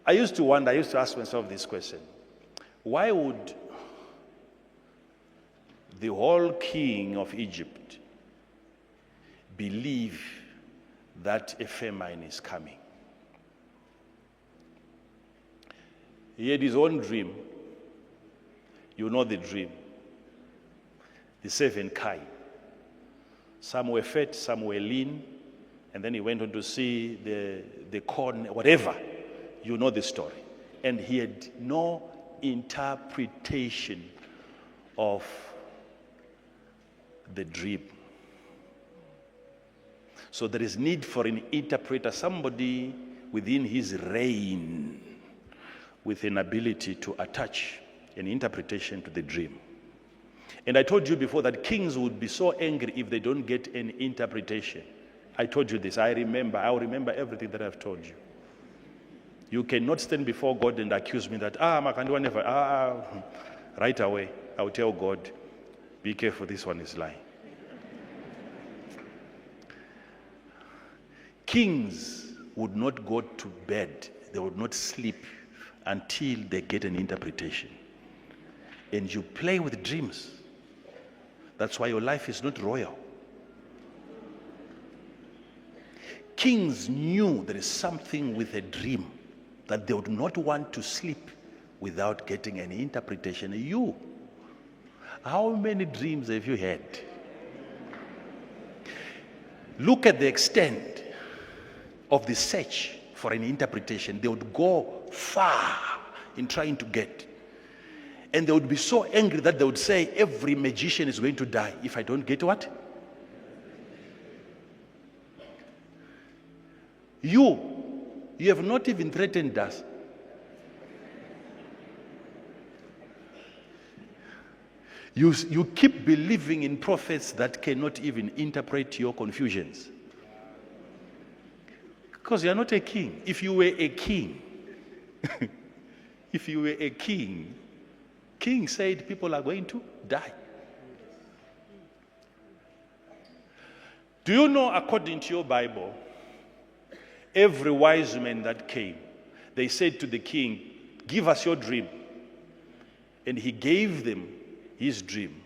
I used to ask myself this question. Why would the whole king of Egypt believe that a famine is coming? He had his own dream. You know the dream. The 7 kine. Some were fat, some were lean, and then he went on to see the corn, whatever. You know the story. And he had no interpretation of the dream. So there is need for an interpreter, somebody within his reign with an ability to attach an interpretation to the dream. And I told you before that kings would be so angry if they don't get an interpretation. I told you this. I'll remember everything that I've told you. You cannot stand before God and accuse me that, Makandiwa never, right away, I'll tell God, be careful, this one is lying. Kings would not go to bed, they would not sleep until they get an interpretation. And you play with dreams. That's why your life is not royal. Kings knew there is something with a dream that they would not want to sleep without getting an interpretation. You, how many dreams have you had? Look at the extent of the search for an interpretation. They would go far in trying to get. And they would be so angry that they would say, every magician is going to die if I don't get what? You have not even threatened us. You keep believing in prophets that cannot even interpret your confusions. Because you are not a king. If you were a king, King said people are going to die. Do you know, according to your Bible, every wise man that came, they said to the king, give us your dream. And he gave them his dream.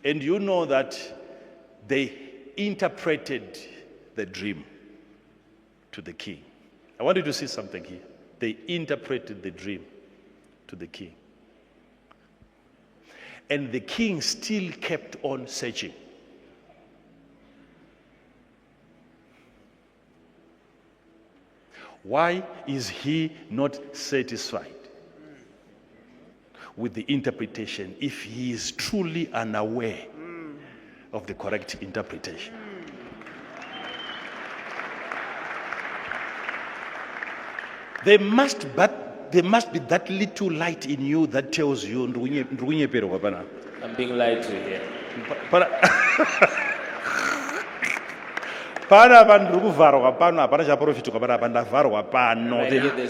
And you know that they interpreted the dream to the king. I want you to see something here. They interpreted the dream to the king. And the king still kept on searching. Why is he not satisfied with the interpretation if he is truly unaware of the correct interpretation? There must be that little light in you that tells you, I'm being lied to here.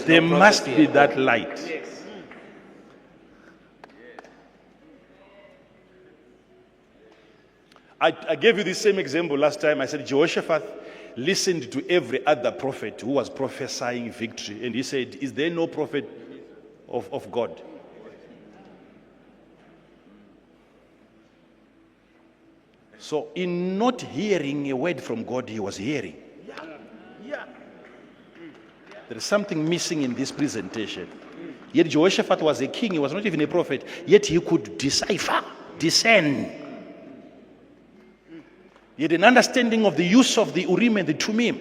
There must be that light. Yes. I gave you the same example last time. I said Jehoshaphat listened to every other prophet who was prophesying victory. And he said, is there no prophet of God? So in not hearing a word from God, he was hearing. There is something missing in this presentation. Yet Jehoshaphat was a king, he was not even a prophet, yet he could decipher, discern. He had an understanding of the use of the Urim and the Tumim.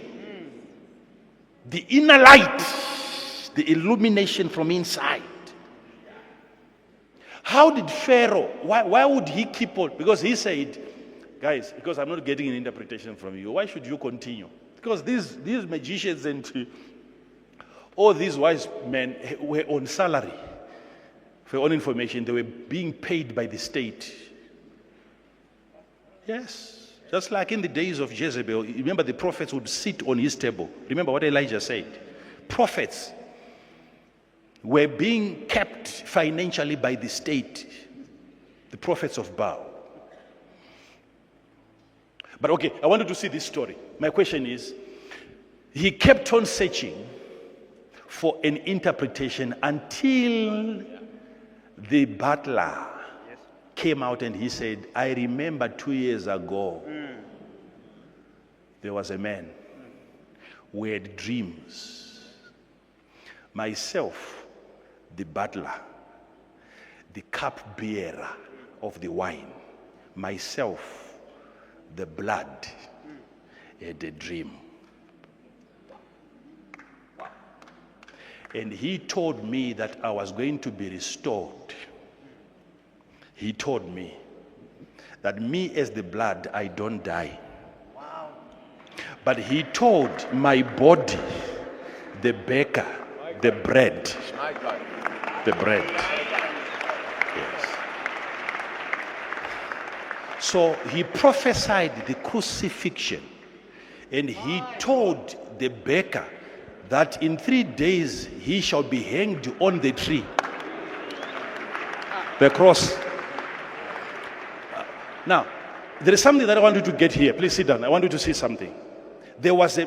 The inner light, the illumination from inside. How did Pharaoh, why would he keep on? Because he said, guys, because I'm not getting an interpretation from you, why should you continue? Because these magicians and all these wise men were on salary. For your own information, they were being paid by the state. Yes. Just like in the days of Jezebel, remember the prophets would sit on his table. Remember what Elijah said. Prophets were being kept financially by the state. The prophets of Baal. But okay, I wanted to see this story. My question is, he kept on searching for an interpretation until the butler came out and he said, I remember 2 years ago, there was a man who had dreams. Myself, the butler, the cupbearer of the wine, myself, the blood, had a dream. And he told me that I was going to be restored. He told me that me as the blood, I don't die. Wow. But he told my body, the baker, the bread. The bread. Yes. So he prophesied the crucifixion. And he told the baker that in 3 days he shall be hanged on the tree. The cross. Now, there is something that I want you to get here. Please sit down. I want you to see something. There was a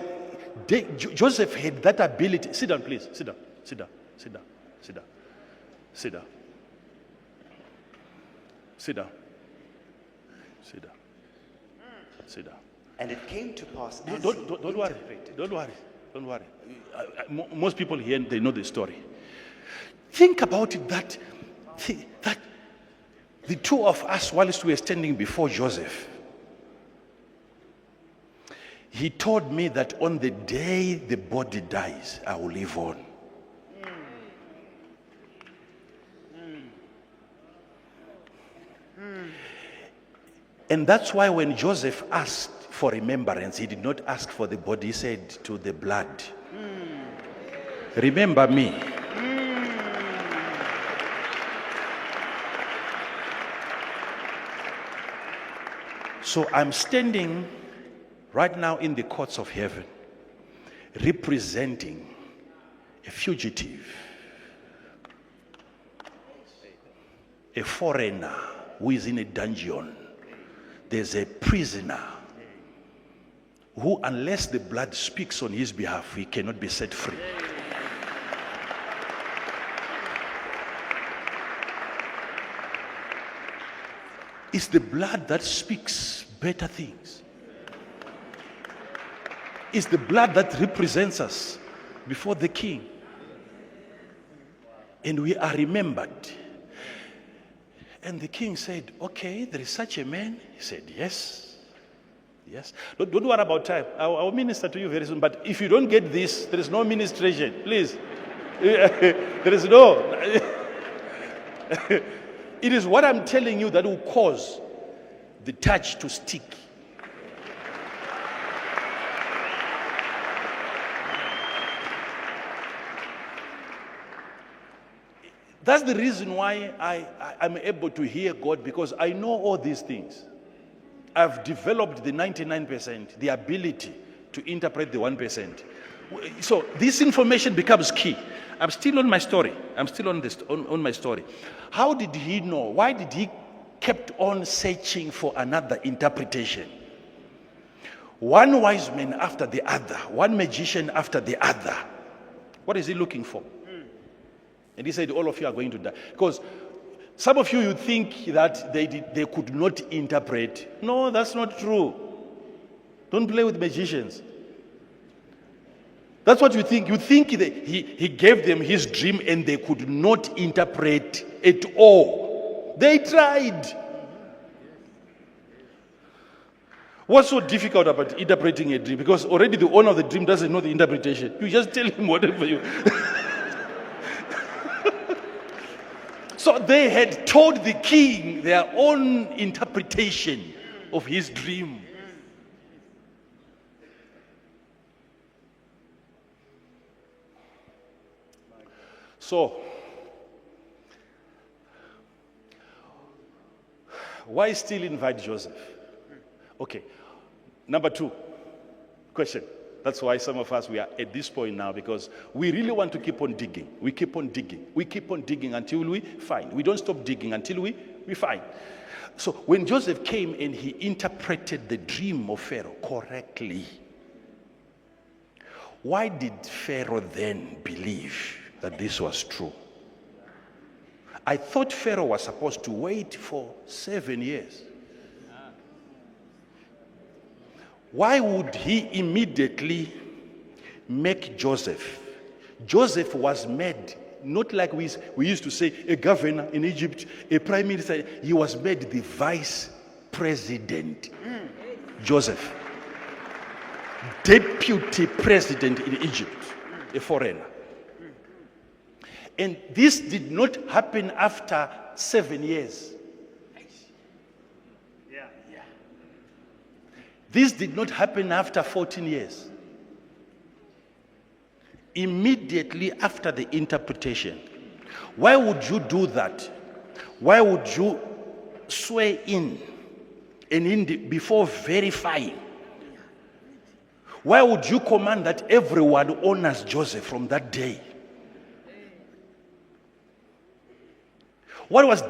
day, Joseph had that ability. Sit down, please. Sit down. Sit down. Sit down. Sit down. Sit down. Sit down. Sit down. Sit down. And it came to pass. Don't worry. Don't worry. Don't worry. Most people here, they know the story. Think about it that the two of us, whilst we were standing before Joseph, he told me that on the day the body dies, I will live on. And that's why when Joseph asked for remembrance, he did not ask for the body. He said to the blood, remember me. So I'm standing right now in the courts of heaven, representing a fugitive, a foreigner who is in a dungeon. There's a prisoner who, unless the blood speaks on his behalf, he cannot be set free. It's the blood that speaks better things. It's the blood that represents us before the King. And we are remembered. And the King said, okay, there is such a man. He said, yes. Yes. Don't worry about time. I'll minister to you very soon. But if you don't get this, there is no ministration. Please. There is no. It is what I'm telling you that will cause the touch to stick. That's the reason why I'm able to hear God, because I know all these things. I've developed the 99%, the ability to interpret the 1%. So this information becomes key. I'm still on my story. I'm still on my story. How did he know? Why did he kept on searching for another interpretation? One wise man after the other, one magician after the other. What is he looking for? And he said, all of you are going to die. Because some of you think that they could not interpret. No, that's not true. Don't play with magicians. That's what you think. You think that he gave them his dream and they could not interpret at all. They tried. What's so difficult about interpreting a dream? Because already the owner of the dream doesn't know the interpretation. You just tell him whatever you... So they had told the king their own interpretation of his dream. So, why still invite Joseph? Okay, number 2, question. That's why some of us, we are at this point now, because we really want to keep on digging. We keep on digging. We keep on digging until we find. We don't stop digging until we find. So when Joseph came and he interpreted the dream of Pharaoh correctly, Why did Pharaoh then believe that this was true? I thought Pharaoh was supposed to wait for 7 years. Why would he immediately make Joseph? Joseph was made, not like we used to say, a governor in Egypt, a prime minister. He was made the vice president. Joseph. Deputy president in Egypt, a foreigner. And this did not happen after 7 years. This did not happen after 14 years. Immediately after the interpretation. Why would you do that? Why would you swear in and before verifying? Why would you command that everyone honors Joseph from that day? What was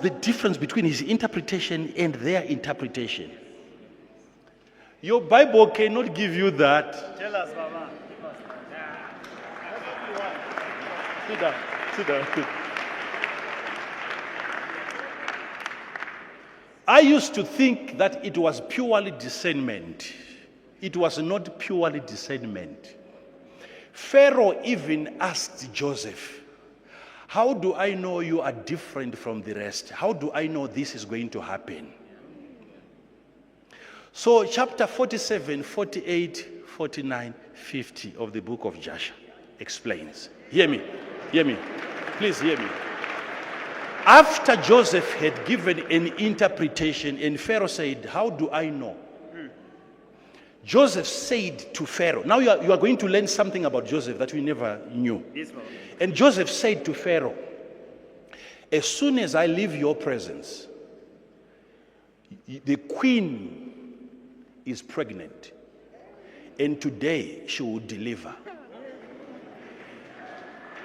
the difference between his interpretation and their interpretation? Your Bible cannot give you that. Tell us, Mama. Sit down. Sit down. I used to think that it was purely discernment. It was not purely discernment. Pharaoh even asked Joseph, how do I know you are different from the rest? How do I know this is going to happen? So chapter 47, 48, 49, 50 of the book of Joshua explains. Hear me. Hear me. Please hear me. After Joseph had given an interpretation and Pharaoh said, how do I know? Joseph said to Pharaoh, now you are going to learn something about Joseph that we never knew. And Joseph said to Pharaoh, as soon as I leave your presence, the queen is pregnant, and today she will deliver.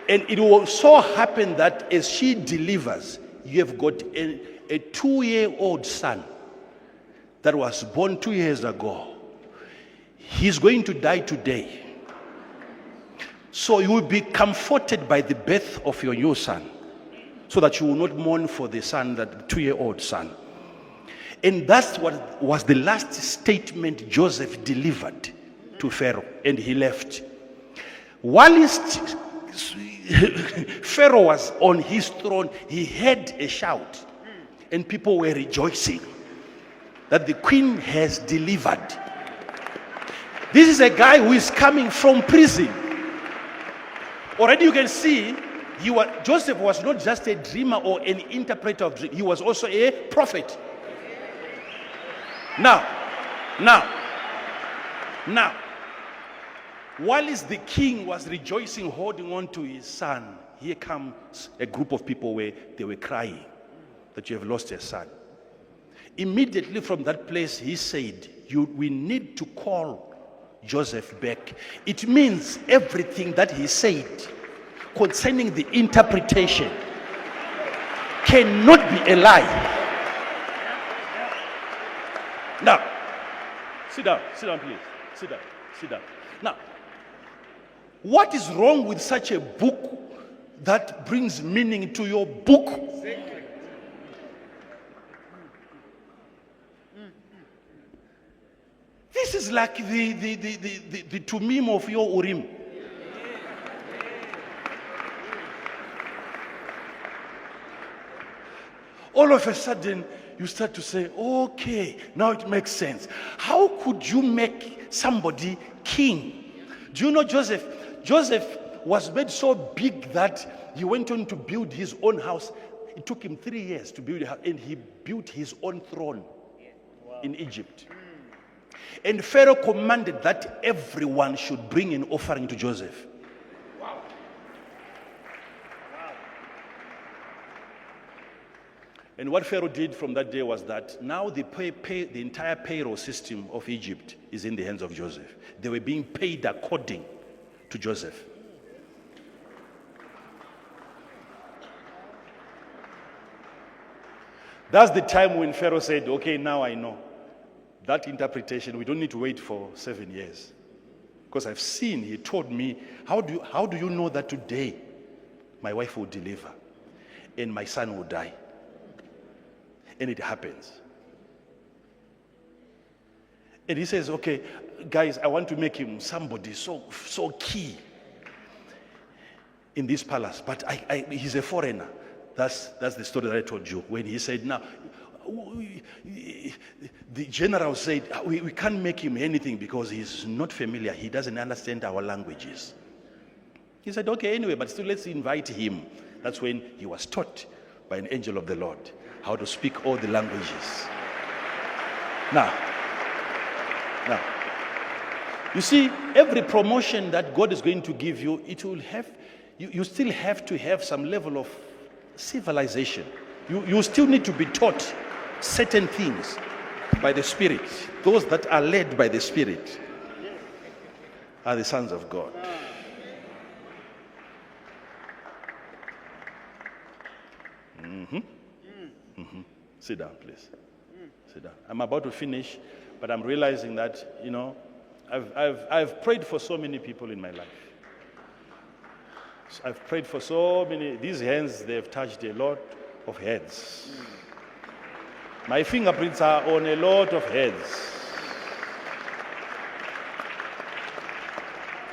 And it will so happen that as she delivers, you have got a 2-year-old son that was born 2 years ago. He's going to die today. So you will be comforted by the birth of your new son, so that you will not mourn for the son, that 2-year-old son. And that's what was the last statement Joseph delivered to Pharaoh, and he left. Whilst Pharaoh was on his throne, he heard a shout, and people were rejoicing that the queen has delivered. This is a guy who is coming from prison. Already you can see, Joseph was not just a dreamer or an interpreter of dreams. He was also a prophet. Now, whilst the king was rejoicing, holding on to his son, here comes a group of people where they were crying that you have lost a son. Immediately from that place, he said, we need to call Joseph back. It means everything that he said concerning the interpretation cannot be a lie. Now, sit down, please. Sit down. Now, what is wrong with such a book that brings meaning to your book? This is like the tumim of your Urim. All of a sudden, you start to say, okay, now it makes sense. How could you make somebody king? Do you know Joseph? Joseph was made so big that he went on to build his own house. It took him 3 years to build a house, and he built his own throne in Egypt. And Pharaoh commanded that everyone should bring an offering to Joseph. And what Pharaoh did from that day was that now the entire payroll system of Egypt is in the hands of Joseph. They were being paid according to Joseph. That's the time when Pharaoh said, okay, now I know. That interpretation, we don't need to wait for 7 years. Because I've seen, he told me, how do you know that today my wife will deliver and my son will die? And it happens. And he says, okay, guys, I want to make him somebody so key in this palace, but he's a foreigner. That's the story that I told you. When he said, now, the general said, we can't make him anything because he's not familiar. He doesn't understand our languages. He said, okay, anyway, but still let's invite him. That's when he was taught by an angel of the Lord how to speak all the languages. Now, you see, every promotion that God is going to give you, it will have, you still have to have some level of civilization. You still need to be taught certain things by the Spirit. Those that are led by the Spirit are the sons of God. Sit down, please. Sit down. I'm about to finish, but I'm realizing that, I've prayed for so many people in my life. I've prayed for so many. These hands, they've touched a lot of heads. My fingerprints are on a lot of heads.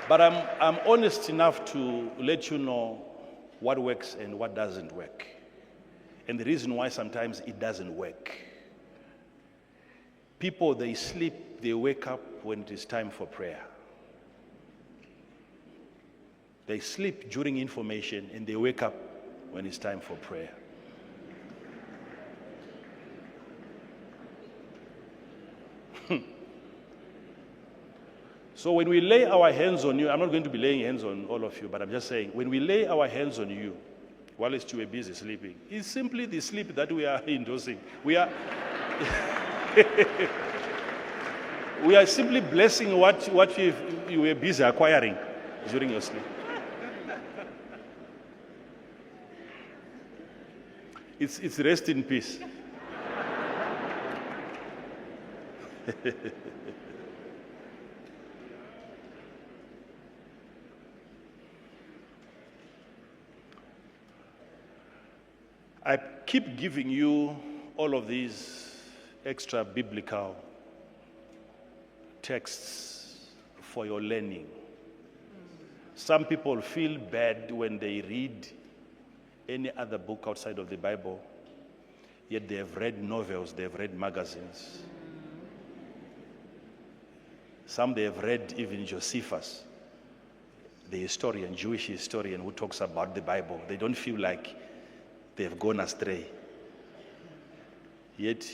But I'm honest enough to let you know what works and what doesn't work. And the reason why sometimes it doesn't work. People, they sleep, they wake up when it is time for prayer. They sleep during information and they wake up when it's time for prayer. So when we lay our hands on you, I'm not going to be laying hands on all of you, but I'm just saying, when we lay our hands on you, whilst you were busy sleeping, it's simply the sleep that we are endorsing. We are we are simply blessing what you were busy acquiring during your sleep. It's rest in peace. I keep giving you all of these extra biblical texts for your learning. Some people feel bad when they read any other book outside of the Bible, yet they have read novels, they have read magazines. Some they have read even Josephus, the historian, Jewish historian who talks about the Bible. They don't feel like they've gone astray. Yet,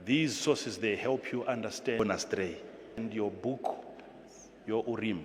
these sources, they help you understand astray. And your book, your Urim,